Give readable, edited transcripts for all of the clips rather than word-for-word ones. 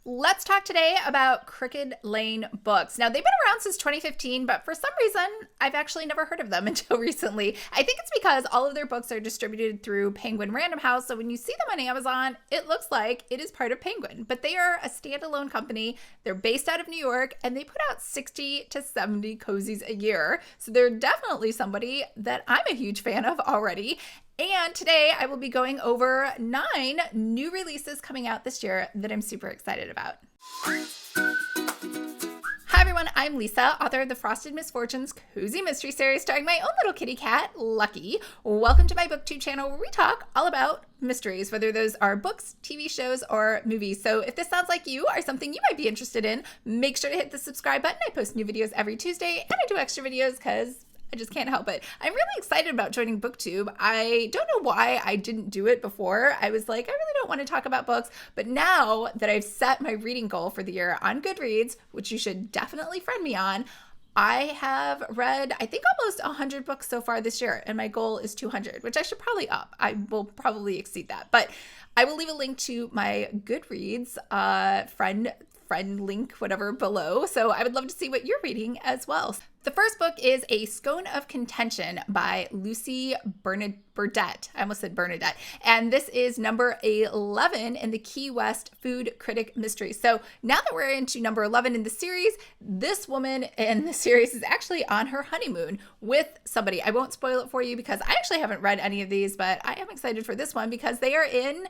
Let's talk today about Crooked Lane Books. Now, they've been around since 2015, but for some reason, I've actually never heard of them until recently. I think it's because all of their books are distributed through Penguin Random House, so when you see them on Amazon, it looks like it is part of Penguin. But they are a standalone company. They're based out of New York, and they put out 60 to 70 cozies a year. So they're definitely somebody that I'm a huge fan of already. And today I will be going over 9 new releases coming out this year that I'm super excited about. Hi everyone, I'm Lisa, author of the Frosted Misfortunes Cozy Mystery Series starring my own little kitty cat, Lucky. Welcome to my booktube channel where we talk all about mysteries, whether those are books, TV shows, or movies. So if this sounds like you or something you might be interested in, make sure to hit the subscribe button. I post new videos every Tuesday and I do extra videos because I just can't help it. I'm really excited about joining BookTube. I don't know why I didn't do it before. I was like, I really don't want to talk about books. But now that I've set my reading goal for the year on Goodreads, which you should definitely friend me on, I have read, I think, almost 100 books so far this year. And my goal is 200, which I should probably up. I will probably exceed that. But I will leave a link to my Goodreads friend link, whatever, below. So I would love to see what you're reading as well. The first book is A Scone of Contention by Lucy Burdette. I almost said Bernadette. And this is number 11 in the Key West Food Critic Mystery. So now that we're into number 11 in the series, this woman in the series is actually on her honeymoon with somebody. I won't spoil it for you because I actually haven't read any of these, but I am excited for this one because they are in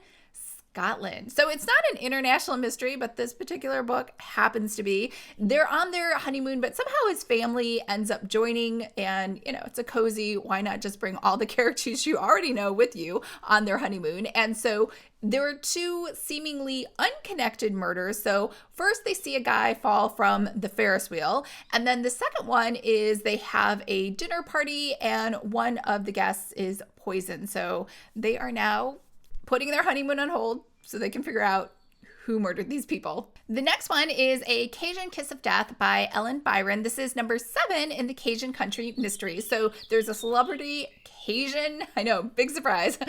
Scotland. So it's not an international mystery, but this particular book happens to be. They're on their honeymoon, but somehow his family ends up joining, and it's a cozy. Why not just bring all the characters you already know with you on their honeymoon? And so there are 2 seemingly unconnected murders. So first they see a guy fall from the Ferris wheel. And then the second one is they have a dinner party and one of the guests is poisoned. So they are now putting their honeymoon on hold so they can figure out who murdered these people. The next one is A Cajun Kiss of Death by Ellen Byron. This is number 7 in the Cajun Country Mysteries. So there's a celebrity Cajun, I know, big surprise,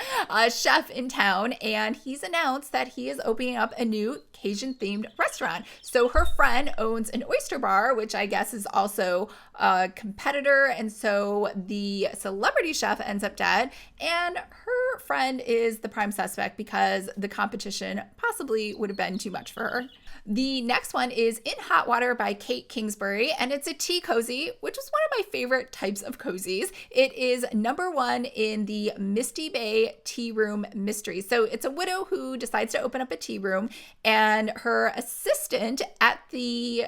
chef in town, and he's announced that he is opening up a new Cajun-themed restaurant. So her friend owns an oyster bar, which I guess is also a competitor, and so the celebrity chef ends up dead, and her friend is the prime suspect because the competition possibly would have been too much for her. The next one is In Hot Water by Kate Kingsbury, and it's a tea cozy, which is one of my favorite types of cozies. It is number 1 in the Misty Bay Tea Room Mystery. So it's a widow who decides to open up a tea room, and her assistant at the,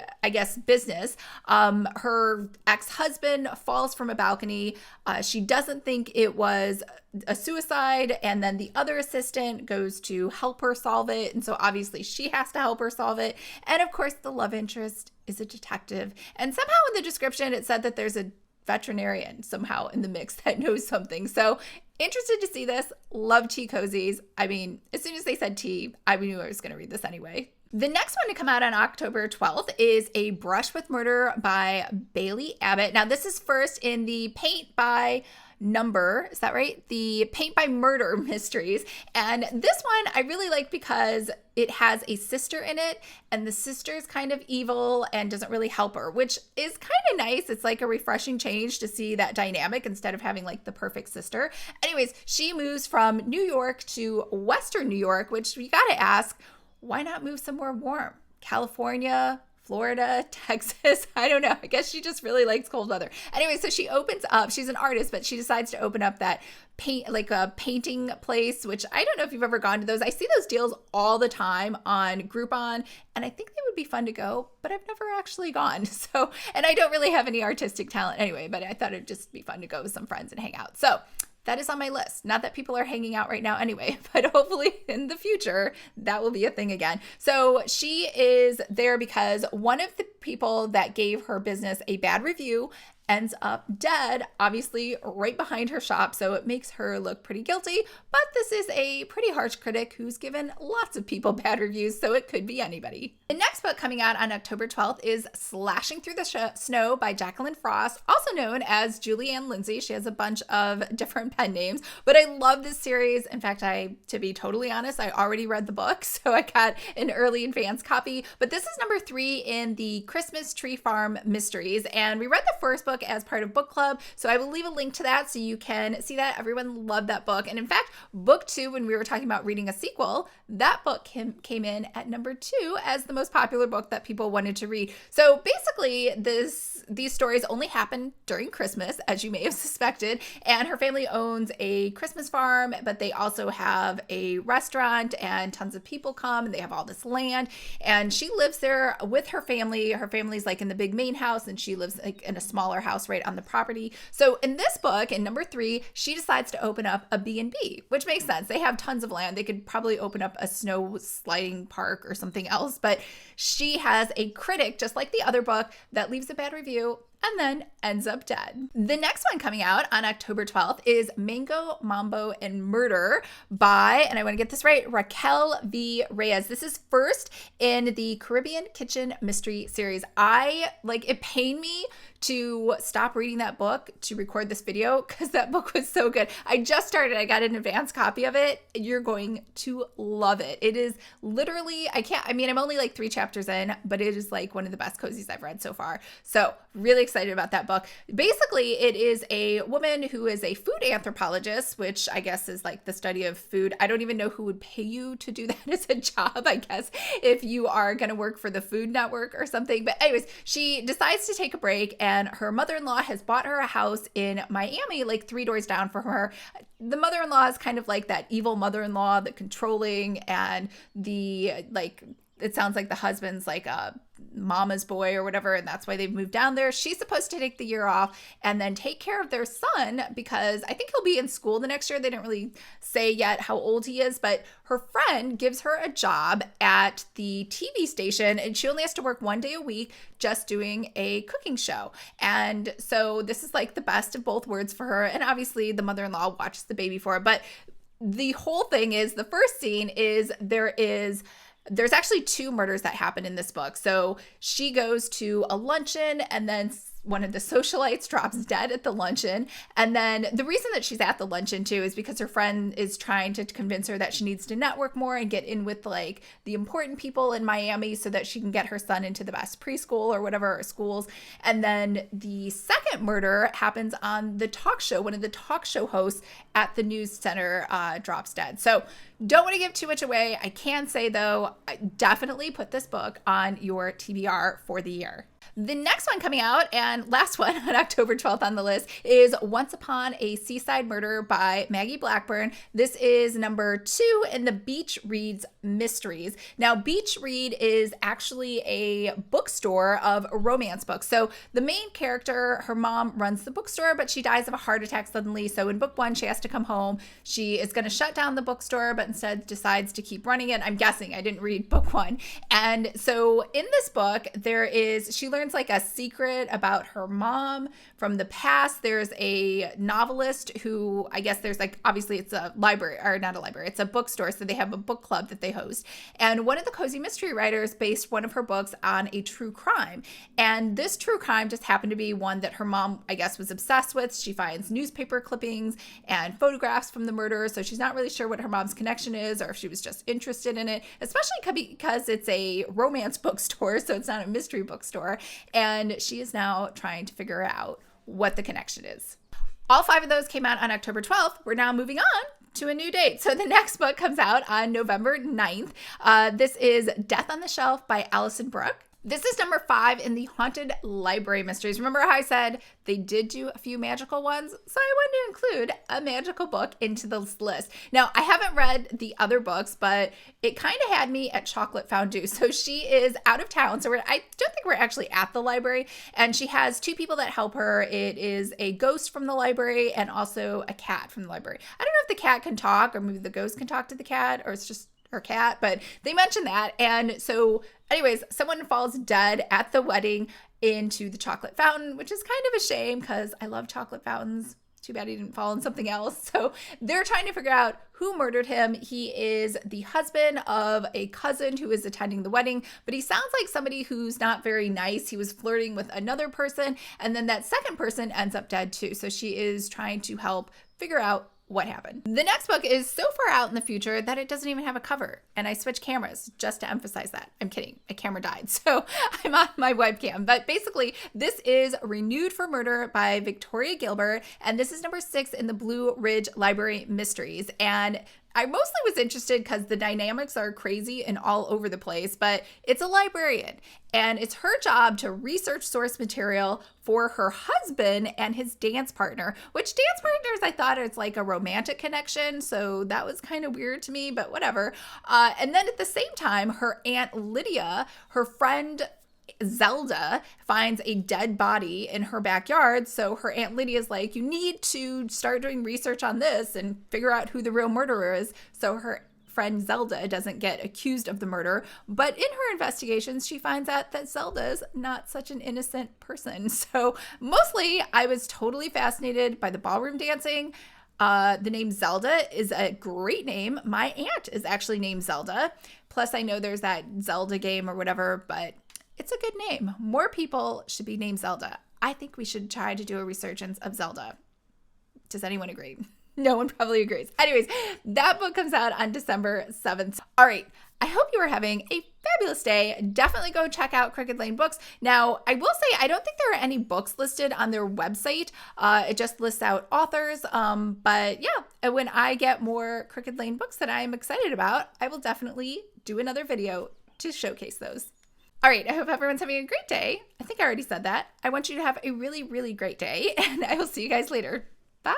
business, her ex-husband falls from a balcony. She doesn't think it was a suicide, and then the other assistant goes to help her solve it, and so obviously she has to help her solve it. And of course the love interest is a detective, and somehow in the description it said that there's a veterinarian somehow in the mix that knows something. So interested to see this. Love tea cozies. I mean, as soon as they said tea, I knew I was going to read this anyway. The next one to come out on October 12th is A Brush with Murder by Bailee Abbott. Now this is first in the Paint by Number, is that right? The Paint by Murder mysteries. And this one I really like because it has a sister in it, and the sister is kind of evil and doesn't really help her, which is kind of nice. It's like a refreshing change to see that dynamic instead of having like the perfect sister. Anyways, she moves from New York to Western New York, which we got to ask, why not move somewhere warm? California, Florida, Texas, I don't know. I guess she just really likes cold weather. Anyway, so she opens up, she's an artist, but she decides to open up that like a painting place, which I don't know if you've ever gone to those. I see those deals all the time on Groupon, and I think they would be fun to go, but I've never actually gone. So, and I don't really have any artistic talent anyway, but I thought it'd just be fun to go with some friends and hang out. So that is on my list. Not that people are hanging out right now anyway, but hopefully in the future, that will be a thing again. So she is there because one of the people that gave her business a bad review ends up dead, obviously right behind her shop, so it makes her look pretty guilty. But this is a pretty harsh critic who's given lots of people bad reviews, so it could be anybody. The next book coming out on October 12th is Slashing Through the Snow by Jacqueline Frost, also known as Julie Ann Lindsay. She has a bunch of different pen names, but I love this series. In fact, to be totally honest, I already read the book, so I got an early advance copy. But this is number 3 in the Christmas Tree Farm Mysteries, and we read the first book as part of book club, so I will leave a link to that so you can see that. Everyone loved that book, and in fact, book 2, when we were talking about reading a sequel, that book came in at number 2 as the most popular book that people wanted to read. So basically, these stories only happen during Christmas, as you may have suspected, and her family owns a Christmas farm, but they also have a restaurant, and tons of people come, and they have all this land, and she lives there with her family. Her family's like in the big main house, and she lives like in a smaller house right on the property. So in this book, in number 3, she decides to open up a B&B, which makes sense. They have tons of land. They could probably open up a snow sliding park or something else, but she has a critic, just like the other book, that leaves a bad review and then ends up dead. The next one coming out on October 12th is Mango, Mambo, and Murder by, and I want to get this right, Raquel V. Reyes. This is first in the Caribbean Kitchen Mystery Series. It pained me to stop reading that book to record this video because that book was so good. I just started. I got an advance copy of it. You're going to love it. It is literally, I'm only like 3 chapters in, but it is like one of the best cozies I've read so far. So really excited about that book. Basically, it is a woman who is a food anthropologist, which I guess is like the study of food. I don't even know who would pay you to do that as a job, I guess, if you are going to work for the Food Network or something. But anyways, she decides to take a break, and her mother-in-law has bought her a house in Miami, like 3 doors down from her. The mother-in-law is kind of like that evil mother-in-law, the controlling, and it sounds like the husband's like a mama's boy or whatever, and that's why they've moved down there. She's supposed to take the year off and then take care of their son because I think he'll be in school the next year. They didn't really say yet how old he is, but her friend gives her a job at the TV station, and she only has to work 1 day a week just doing a cooking show. And so this is like the best of both worlds for her, and obviously the mother-in-law watches the baby for her. But the whole thing is, the first scene is there's actually 2 murders that happen in this book. So she goes to a luncheon, and then one of the socialites drops dead at the luncheon. And then the reason that she's at the luncheon too is because her friend is trying to convince her that she needs to network more and get in with like the important people in Miami so that she can get her son into the best preschool or whatever schools. And then the second murder happens on the talk show. One of the talk show hosts at the news center drops dead. So don't want to give too much away. I can say though, definitely put this book on your TBR for the year. The next one coming out, and last one on October 12th on the list, is Once Upon a Seaside Murder by Maggie Blackburn. This is number 2 in the Beach Reads Mysteries. Now, Beach Read is actually a bookstore of romance books. So the main character, her mom runs the bookstore, but she dies of a heart attack suddenly. So in book 1, she has to come home. She is going to shut down the bookstore, but instead decides to keep running it. I'm guessing. I didn't read book 1. And so in this book, she learns like a secret about her mom from the past. There's a novelist who, I guess there's like, obviously it's a library, or not a library, it's a bookstore. So they have a book club that they host. And one of the Cozy Mystery writers based one of her books on a true crime. And this true crime just happened to be one that her mom, I guess, was obsessed with. She finds newspaper clippings and photographs from the murder. So she's not really sure what her mom's connection is, or if she was just interested in it, especially because it's a romance bookstore. So it's not a mystery bookstore. And she is now trying to figure out what the connection is. All 5 of those came out on October 12th. We're now moving on to a new date. So the next book comes out on November 9th. This is Death on the Shelf by Allison Brook. This is number 5 in the Haunted Library Mysteries. Remember how I said they did do a few magical ones? So I wanted to include a magical book into this list. Now, I haven't read the other books, but it kind of had me at chocolate fondue. So she is out of town. So I don't think we're actually at the library. And she has 2 people that help her. It is a ghost from the library and also a cat from the library. I don't know if the cat can talk, or maybe the ghost can talk to the cat, or it's just her cat, but they mention that. And so anyways, someone falls dead at the wedding into the chocolate fountain, which is kind of a shame because I love chocolate fountains. Too bad he didn't fall in something else. So they're trying to figure out who murdered him. He is the husband of a cousin who is attending the wedding, but he sounds like somebody who's not very nice. He was flirting with another person, and then that second person ends up dead too. So she is trying to help figure out what happened. The next book is so far out in the future that it doesn't even have a cover. And I switched cameras just to emphasize that. I'm kidding. My camera died. So I'm on my webcam. But basically, this is Renewed for Murder by Victoria Gilbert. And this is number 6 in the Blue Ridge Library Mysteries. And I mostly was interested because the dynamics are crazy and all over the place, but it's a librarian and it's her job to research source material for her husband and his dance partner, which dance partners I thought it's like a romantic connection. So that was kind of weird to me, but whatever. And then at the same time, her Aunt Lydia, her friend Zelda, finds a dead body in her backyard. So her Aunt Lydia's like, you need to start doing research on this and figure out who the real murderer is. So her friend Zelda doesn't get accused of the murder. But in her investigations, she finds out that Zelda's not such an innocent person. So mostly I was totally fascinated by the ballroom dancing. The name Zelda is a great name. My aunt is actually named Zelda. Plus I know there's that Zelda game or whatever, but it's a good name. More people should be named Zelda. I think we should try to do a resurgence of Zelda. Does anyone agree? No one probably agrees. Anyways, that book comes out on December 7th. All right. I hope you are having a fabulous day. Definitely go check out Crooked Lane Books. Now, I will say, I don't think there are any books listed on their website. It just lists out authors. But yeah, when I get more Crooked Lane books that I'm excited about, I will definitely do another video to showcase those. All right, I hope everyone's having a great day. I think I already said that. I want you to have a really, really great day, and I will see you guys later. Bye.